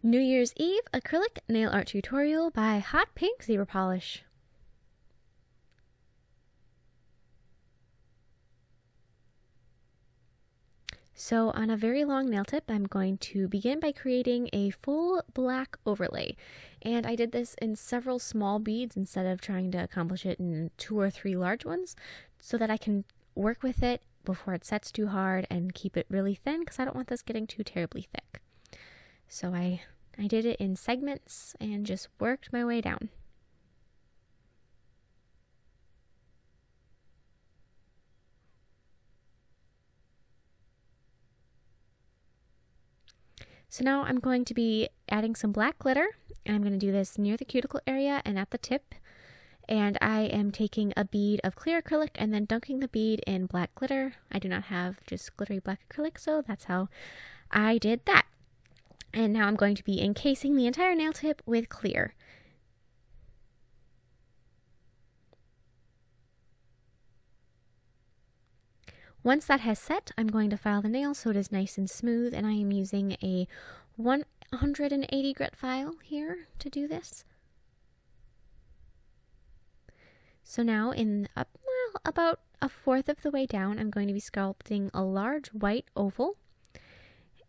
New Year's Eve acrylic nail art tutorial by Hotpinkzebrapolish. So on a very long nail tip, I'm going to begin by creating a full black overlay. And I did this in several small beads instead of trying to accomplish it in 2 or 3 large ones, so that I can work with it before it sets too hard and keep it really thin, because I don't want this getting too terribly thick. So I did it in segments and just worked my way down. So now I'm going to be adding some black glitter, and I'm going to do this near the cuticle area and at the tip. And I am taking a bead of clear acrylic and then dunking the bead in black glitter. I do not have just glittery black acrylic, so that's how I did that. And now I'm going to be encasing the entire nail tip with clear. Once that has set, I'm going to file the nail so it is nice and smooth, and I am using a 180 grit file here to do this. So now about 1/4 of the way down, I'm going to be sculpting a large white oval.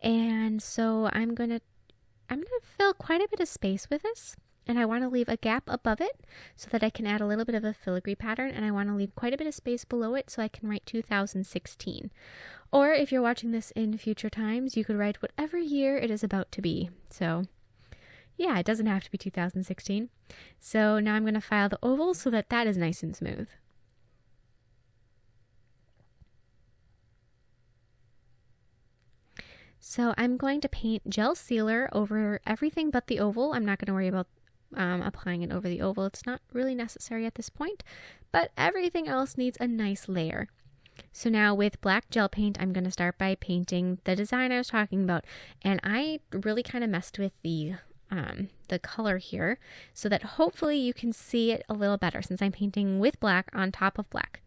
And so I'm going to fill quite a bit of space with this. And I want to leave a gap above it so that I can add a little bit of a filigree pattern, and I want to leave quite a bit of space below it so I can write 2016. Or if you're watching this in future times, you could write whatever year it is about to be. So yeah, it doesn't have to be 2016. So now I'm going to file the oval so that that is nice and smooth. So I'm going to paint gel sealer over everything but the oval. I'm not going to worry about applying it over the oval. It's not really necessary at this point, but everything else needs a nice layer. So now with black gel paint, I'm going to start by painting the design I was talking about, and I really kind of messed with the color here so that hopefully you can see it a little better, since I'm painting with black on top of black.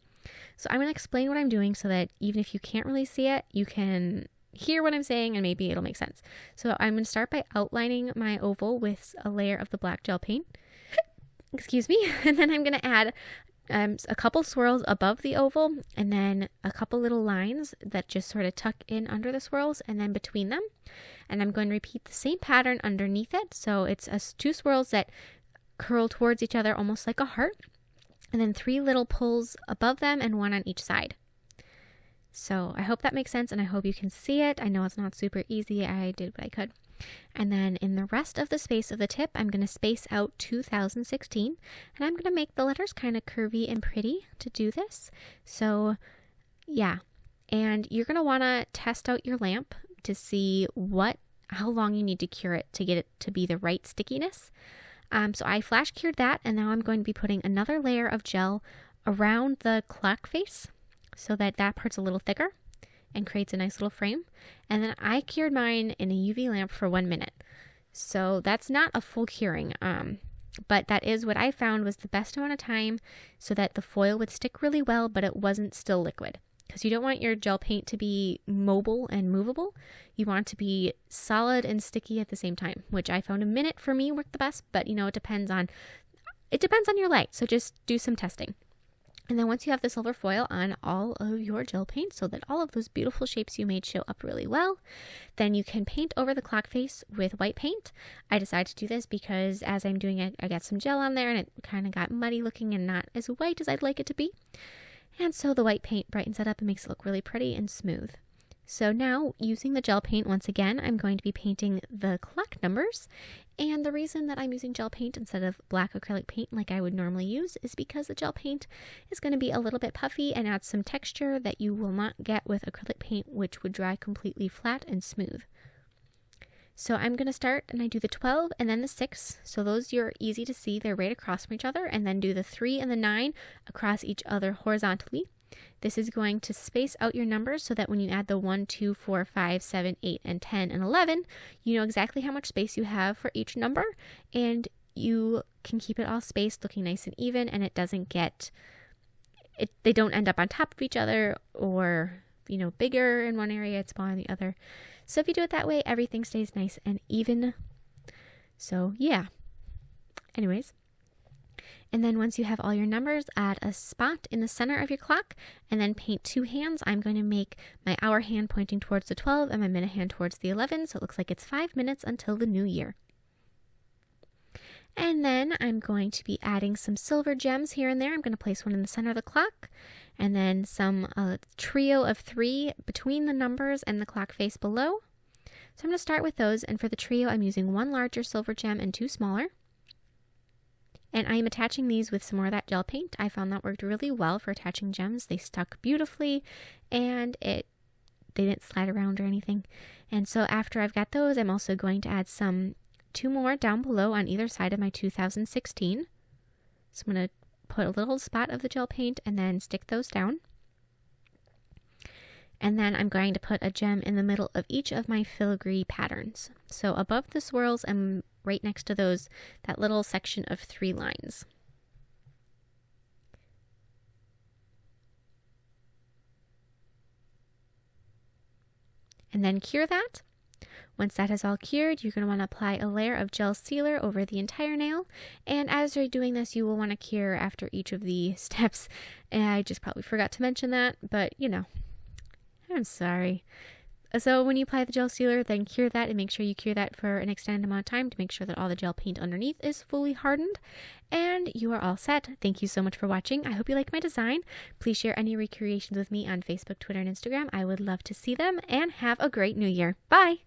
So I'm going to explain what I'm doing so that even if you can't really see it, you can hear what I'm saying and maybe it'll make sense. So I'm going to start by outlining my oval with a layer of the black gel paint. Excuse me. And then I'm going to add a couple swirls above the oval, and then a couple little lines that just sort of tuck in under the swirls and then between them. And I'm going to repeat the same pattern underneath it. So it's 2 swirls that curl towards each other almost like a heart, and then 3 little pulls above them and 1 on each side. So I hope that makes sense, and I hope you can see it. I know it's not super easy. I did what I could. And then in the rest of the space of the tip, I'm going to space out 2016, and I'm going to make the letters kind of curvy and pretty to do this. So yeah, and you're going to want to test out your lamp to see how long you need to cure it to get it to be the right stickiness. So I flash cured that, and now I'm going to be putting another layer of gel around the clock face, so that part's a little thicker and creates a nice little frame. And then I cured mine in a UV lamp for 1 minute. So that's not a full curing, but that is what I found was the best amount of time so that the foil would stick really well, but it wasn't still liquid. Because you don't want your gel paint to be mobile and movable. You want it to be solid and sticky at the same time, which I found 1 minute for me worked the best, but you know, it depends on your light. So just do some testing. And then once you have the silver foil on all of your gel paint so that all of those beautiful shapes you made show up really well, then you can paint over the clock face with white paint. I decided to do this because as I'm doing it, I got some gel on there and it kind of got muddy looking and not as white as I'd like it to be. And so the white paint brightens it up and makes it look really pretty and smooth. So now, using the gel paint once again, I'm going to be painting the clock numbers. And the reason that I'm using gel paint instead of black acrylic paint like I would normally use is because the gel paint is going to be a little bit puffy and add some texture that you will not get with acrylic paint, which would dry completely flat and smooth. So I'm going to start, and I do the 12 and then the 6. So those you're easy to see, they're right across from each other, and then do the 3 and the 9 across each other horizontally. This is going to space out your numbers so that when you add the 1, 2, 4, 5, 7, 8, and 10, and 11, you know exactly how much space you have for each number, and you can keep it all spaced looking nice and even, and it doesn't they don't end up on top of each other or, you know, bigger in one area, it's smaller in the other. So if you do it that way, everything stays nice and even So yeah. Anyways. And then once you have all your numbers, add a spot in the center of your clock and then paint 2 hands. I'm going to make my hour hand pointing towards the 12 and my minute hand towards the 11. So it looks like it's 5 minutes until the new year. And then I'm going to be adding some silver gems here and there. I'm going to place one in the center of the clock and then some trio of 3 between the numbers and the clock face below. So I'm going to start with those. And for the trio, I'm using 1 larger silver gem and 2 smaller. And I am attaching these with some more of that gel paint. I found that worked really well for attaching gems. They stuck beautifully and they didn't slide around or anything. And so after I've got those, I'm also going to add 2 more down below on either side of my 2016. So I'm going to put a little spot of the gel paint and then stick those down. And then I'm going to put a gem in the middle of each of my filigree patterns. So above the swirls and right next to those, that little section of 3 lines. And then cure that. Once that is all cured, you're going to want to apply a layer of gel sealer over the entire nail. And as you're doing this, you will want to cure after each of the steps. And I just probably forgot to mention that, but you know, I'm sorry. So when you apply the gel sealer, then cure that and make sure you cure that for an extended amount of time to make sure that all the gel paint underneath is fully hardened. And you are all set. Thank you so much for watching. I hope you like my design. Please share any recreations with me on Facebook, Twitter, and Instagram. I would love to see them, and have a great new year. Bye!